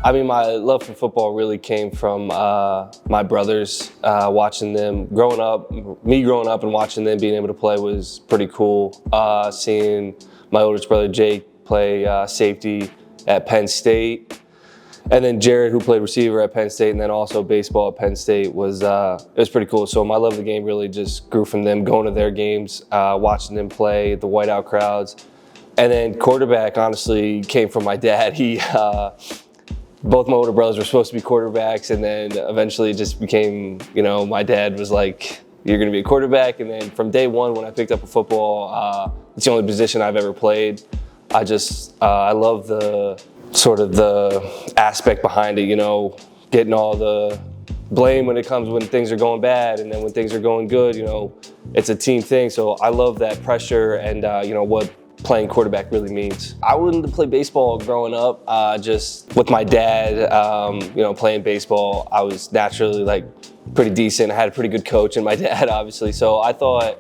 I mean, my love for football really came from my brothers, watching them growing up. Me growing up and watching them being able to play was pretty cool. Seeing my oldest brother Jake play safety at Penn State, and then Jared, who played receiver at Penn State, and then also baseball at Penn State, was it was pretty cool. So my love of the game really just grew from them, going to their games, watching them play, the whiteout crowds. And then quarterback, honestly, came from my dad. Both my older brothers were supposed to be quarterbacks, and then eventually it just became, my dad was like, you're going to be a quarterback. And then from day one, when I picked up a football, it's the only position I've ever played. I love the sort of the aspect behind it, getting all the blame when things are going bad, and then when things are going good, it's a team thing. So I love that pressure and, what playing quarterback really means. I wouldn't play baseball growing up, just with my dad, playing baseball. I was naturally pretty decent. I had a pretty good coach and my dad, obviously. So I thought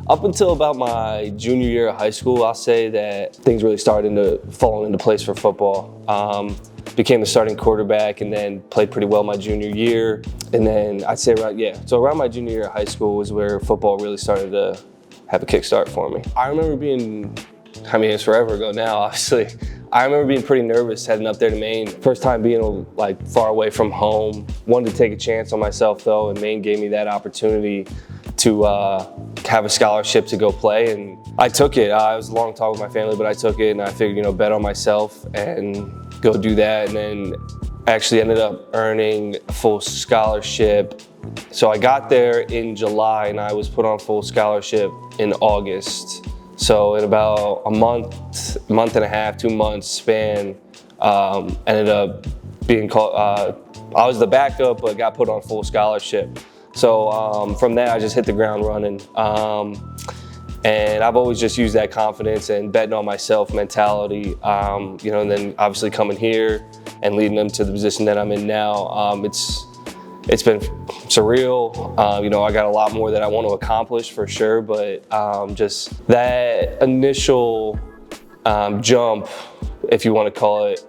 up until about my junior year of high school, I'll say that things really started to fall into place for football. Became the starting quarterback and then played pretty well my junior year. And then I'd say around my junior year of high school was where football really started to have a kickstart for me. I remember it's forever ago now, obviously. I remember being pretty nervous heading up there to Maine. First time being far away from home. Wanted to take a chance on myself though, and Maine gave me that opportunity to have a scholarship to go play, and I took it. It was a long talk with my family, but I took it, and I figured, bet on myself and go do that. And then actually ended up earning a full scholarship. So I got there in July, and I was put on full scholarship in August. So in about a month and a half, 2 months span, ended up being called, I was the backup, but got put on full scholarship. So from there, I just hit the ground running. And I've always just used that confidence and betting on myself mentality, and then obviously coming here and leading them to the position that I'm in now. It's been surreal. I got a lot more that I want to accomplish for sure, but just that initial jump, if you want to call it,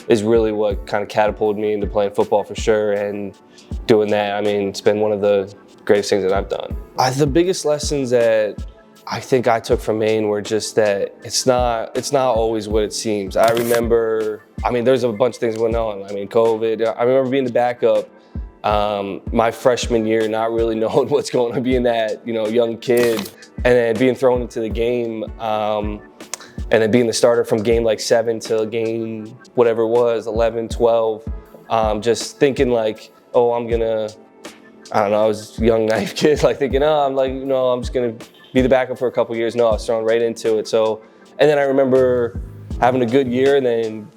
is really what kind of catapulted me into playing football for sure. And doing that, it's been one of the greatest things that I've done. The biggest lessons that I think I took from Maine were just that it's not always what it seems. I remember, there's a bunch of things going on. COVID. I remember being the backup my freshman year, not really knowing what's going on, being that young kid, and then being thrown into the game, and then being the starter from game 7 to game whatever it was, 11, 12, just thinking I was a young, naive kid, thinking, I'm just gonna be the backup for a couple years. No, I was thrown right into it. So, and then I remember having a good year, and then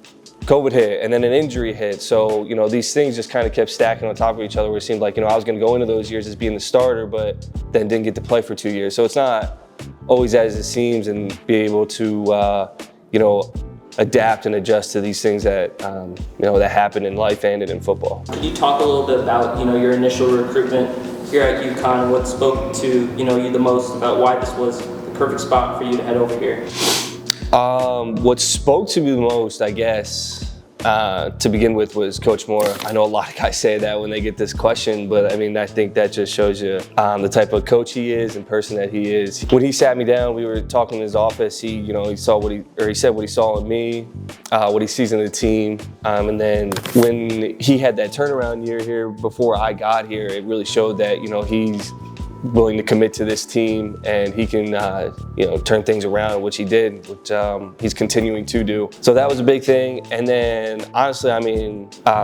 COVID hit, and then an injury hit. So, these things just kind of kept stacking on top of each other, where it seemed like, I was gonna go into those years as being the starter, but then didn't get to play for 2 years. So it's not always as it seems, and be able to, adapt and adjust to these things that, that happen in life and in football. Could you talk a little bit about, your initial recruitment here at UConn, and what spoke to, you the most about why this was the perfect spot for you to head over here? What spoke to me the most, I guess, to begin with, was Coach Moore. I know a lot of guys say that when they get this question, but I think that just shows you the type of coach he is and person that he is. When he sat me down, we were talking in his office. He said what he saw in me, what he sees in the team, and then when he had that turnaround year here before I got here, it really showed that he's willing to commit to this team, and he can turn things around, which he did, which he's continuing to do. So that was a big thing. And then honestly,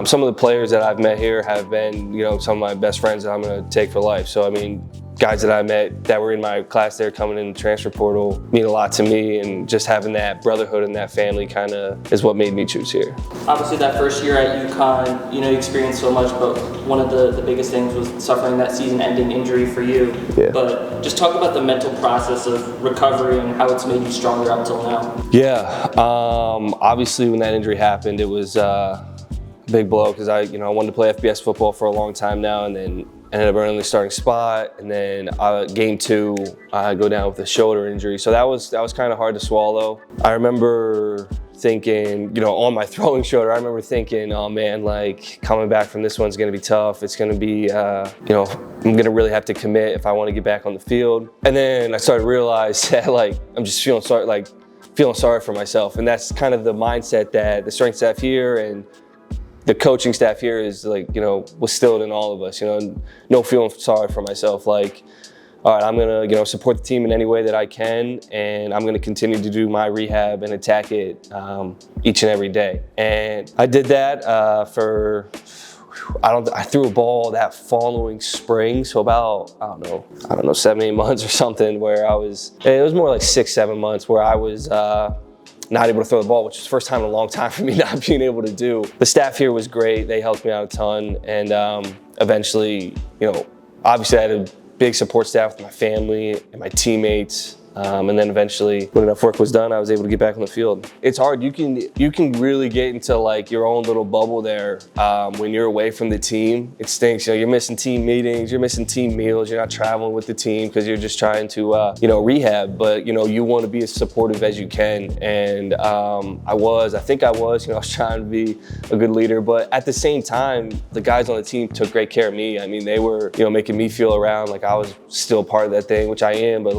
some of the players that I've met here have been some of my best friends that I'm going to take for life. So guys that I met that were in my class there coming in the transfer portal mean a lot to me, and just having that brotherhood and that family kind of is what made me choose here. Obviously that first year at UConn, you experienced so much, but one of the biggest things was suffering that season-ending injury for you. Yeah. But just talk about the mental process of recovery and how it's made you stronger up till now. Yeah, obviously when that injury happened, it was a big blow, because I wanted to play FBS football for a long time now, and then ended up earning the starting spot, and then game 2, I go down with a shoulder injury. So that was kind of hard to swallow. I remember thinking, on my throwing shoulder, I remember thinking, oh man, like coming back from this one's gonna be tough. It's gonna be, I'm gonna really have to commit if I want to get back on the field. And then I started to realize that like I'm just feeling sorry for myself, and that's kind of the mindset that the strength staff here and the coaching staff here is was instilled in all of us. No feeling sorry for myself. Like, all right, I'm gonna support the team in any way that I can, and I'm gonna continue to do my rehab and attack it each and every day. And I did that I threw a ball that following spring, so about, I don't know, 7-8 months or something, where it was more like 6-7 months where I was not able to throw the ball, which was the first time in a long time for me not being able to do. The staff here was great. They helped me out a ton, and eventually, obviously I had a big support staff with my family and my teammates. And then eventually, when enough work was done, I was able to get back on the field. It's hard. You can really get into like your own little bubble there when you're away from the team. It stinks. You're missing team meetings, you're missing team meals, you're not traveling with the team because you're just trying to rehab. But you want to be as supportive as you can. And I was trying to be a good leader. But at the same time, the guys on the team took great care of me. I mean, they were making me feel around like I was still part of that thing, which I am. But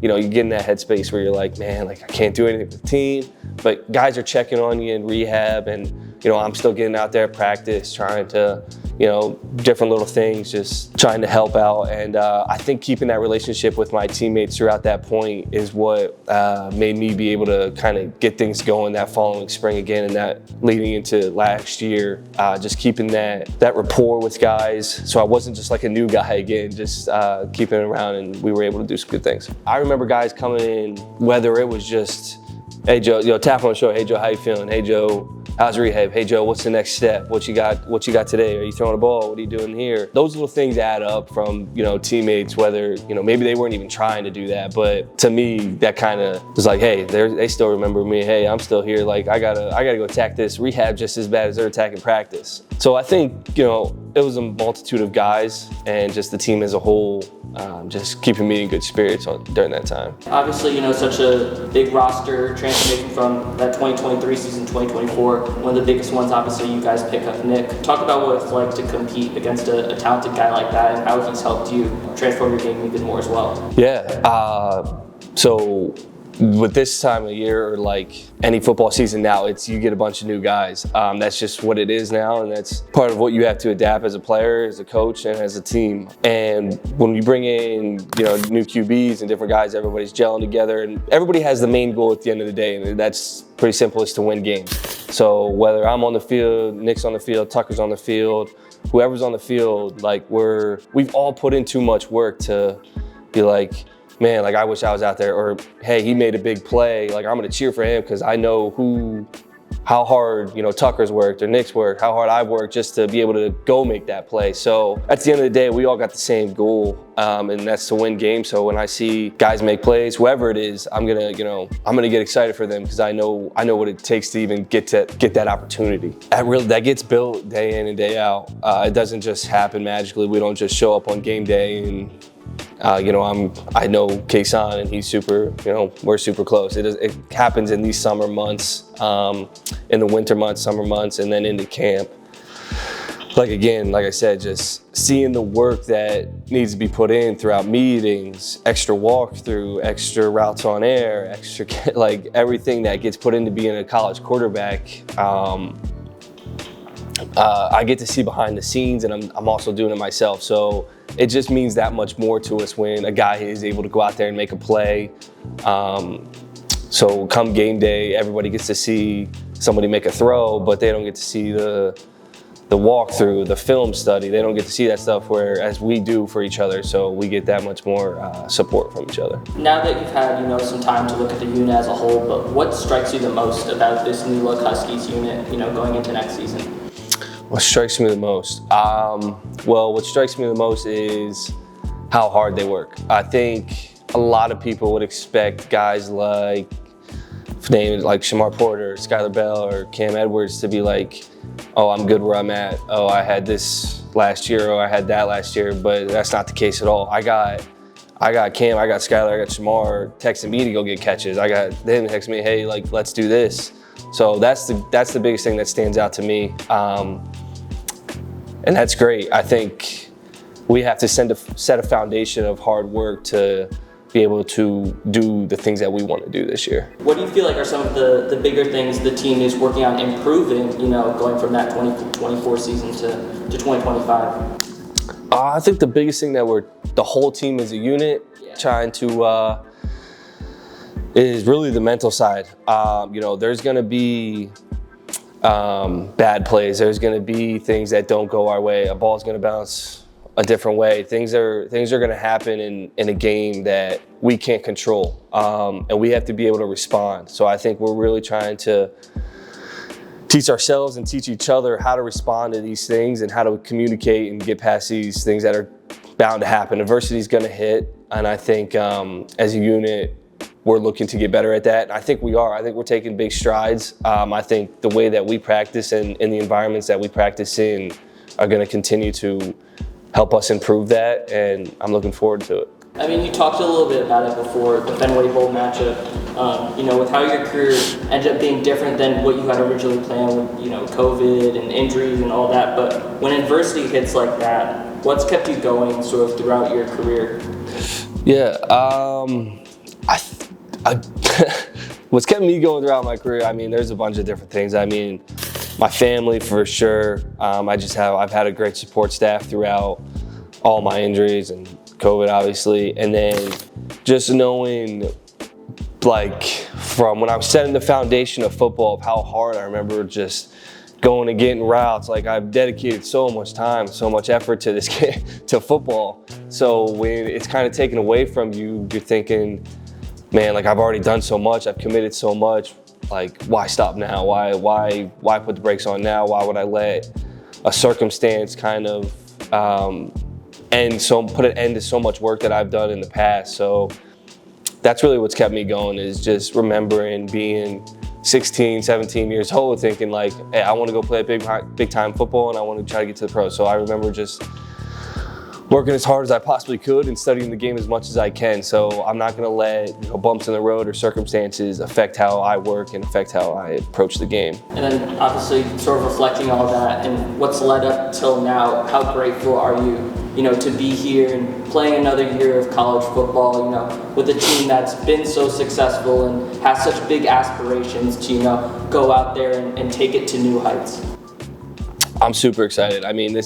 you get in that headspace where you're like, man, like I can't do anything with the team, but guys are checking on you in rehab, and I'm still getting out there at practice, trying to, different little things, just trying to help out. And I think keeping that relationship with my teammates throughout that point is what made me be able to kind of get things going that following spring again, and that leading into last year, just keeping that rapport with guys. So I wasn't just like a new guy again, just keeping it around, and we were able to do some good things. I remember guys coming in, whether it was just, hey Joe, tap on the shoulder, hey Joe, how you feeling? Hey Joe, how's rehab? Hey Joe, what's the next step? What you got today? Are you throwing a ball? What are you doing here? Those little things add up from, teammates, whether, maybe they weren't even trying to do that, but to me, that kind of was like, hey, they still remember me. Hey, I'm still here. Like, I gotta go attack this rehab just as bad as they're attacking practice. So I think, it was a multitude of guys and just the team as a whole, just keeping me in good spirits during that time. Obviously, such a big roster transformation from that 2023 season, 2024. One of the biggest ones, obviously, you guys pick up Nick. Talk about what it's like to compete against a talented guy like that, and how he's helped you transform your game even more as well. Yeah, so with this time of year, or like any football season now, you get a bunch of new guys. That's just what it is now, and that's part of what you have to adapt as a player, as a coach, and as a team. And when you bring in, new QBs and different guys, everybody's gelling together, and everybody has the main goal at the end of the day, and that's pretty simple: is to win games. So whether I'm on the field, Nick's on the field, Tucker's on the field, whoever's on the field, like we've all put in too much work to be like, man, like I wish I was out there, or hey, he made a big play. Like I'm gonna cheer for him because I know how hard Tucker's worked or Nick's worked, how hard I've worked just to be able to go make that play. So at the end of the day, we all got the same goal, and that's to win games. So when I see guys make plays, whoever it is, I'm gonna get excited for them because I know what it takes to even get that opportunity. That gets built day in and day out. It doesn't just happen magically. We don't just show up on game day and. I know Kason, and he's super, we're super close. It happens in these summer months, in the winter months, summer months, and then into camp. Like I said, just seeing the work that needs to be put in throughout meetings, extra walkthrough, extra routes on air, extra, like everything that gets put into being a college quarterback. I get to see behind the scenes, and I'm also doing it myself. So it just means that much more to us when a guy is able to go out there and make a play. So come game day, everybody gets to see somebody make a throw, but they don't get to see the walkthrough, the film study. They don't get to see that stuff, whereas we do for each other. So we get that much more support from each other. Now that you've had some time to look at the unit as a whole, but what strikes you the most about this new look Huskies unit, going into next season? What strikes me the most? What strikes me the most is how hard they work. I think a lot of people would expect guys like Shamar Porter, Skylar Bell, or Cam Edwards to be like, oh, I'm good where I'm at. Oh, I had this last year, or I had that last year, but that's not the case at all. I got I got Cam, I got Skylar, I got Shamar texting me to go get catches. I got them texting me, hey, like, let's do this. So that's the biggest thing that stands out to me. And that's great. I think we have to set a foundation of hard work to be able to do the things that we want to do this year. What do you feel like are some of the bigger things the team is working on improving, going from that 2024 season to 2025? I think the biggest thing that the whole team as a unit trying to is really the mental side. There's going to be bad plays. There's going to be things that don't go our way. A ball's going to bounce a different way. Things are going to happen in a game that we can't control, and we have to be able to respond. So I think we're really trying to teach ourselves and teach each other how to respond to these things and how to communicate and get past these things that are bound to happen. Adversity is going to hit, and I think as a unit, we're looking to get better at that. And I think we are. I think we're taking big strides. I think the way that we practice and in the environments that we practice in are going to continue to help us improve that, and I'm looking forward to it. I mean, you talked a little bit about it before, the Fenway Bowl matchup. With how your career ended up being different than what you had originally planned with, COVID and injuries and all that. But when adversity hits like that, what's kept you going sort of throughout your career? Yeah, what's kept me going throughout my career, I mean, there's a bunch of different things. I mean, my family for sure. I've had a great support staff throughout all my injuries and COVID, obviously. And then just knowing, like, from when I was setting the foundation of football, of how hard I remember just going and getting routes. Like, I've dedicated so much time, so much effort to this to football. So when it's kind of taken away from you, you're thinking, man, like, I've already done so much, I've committed so much. Like, why stop now? Why put the brakes on now? Why would I let a circumstance kind of put an end to so much work that I've done in the past? So that's really what's kept me going, is just remembering being 16, 17 years old, thinking like, hey, I want to go play big time football and I want to try to get to the pros. So I remember just working as hard as I possibly could and studying the game as much as I can. So I'm not going to let bumps in the road or circumstances affect how I work and affect how I approach the game. And then obviously sort of reflecting all that and what's led up till now, how grateful are you, to be here and playing another year of college football, with a team that's been so successful and has such big aspirations to, go out there and take it to new heights? I'm super excited. I mean, I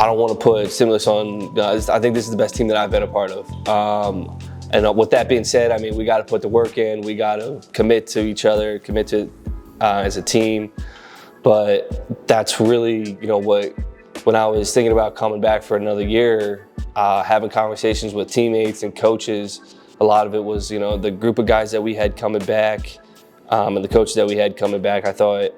don't want to put stimulus on. I think this is the best team that I've been a part of. And with that being said, I mean, we got to put the work in. We got to commit to each other, commit to as a team. But that's really, when I was thinking about coming back for another year, having conversations with teammates and coaches, a lot of it was, the group of guys that we had coming back and the coaches that we had coming back. I thought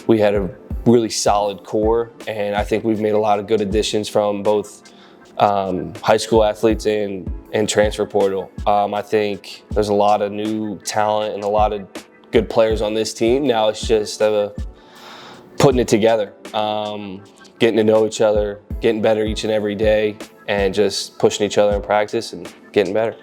we had a really solid core, and I think we've made a lot of good additions from both high school athletes and transfer portal. I think there's a lot of new talent and a lot of good players on this team. Now it's just putting it together, getting to know each other, getting better each and every day, and just pushing each other in practice and getting better.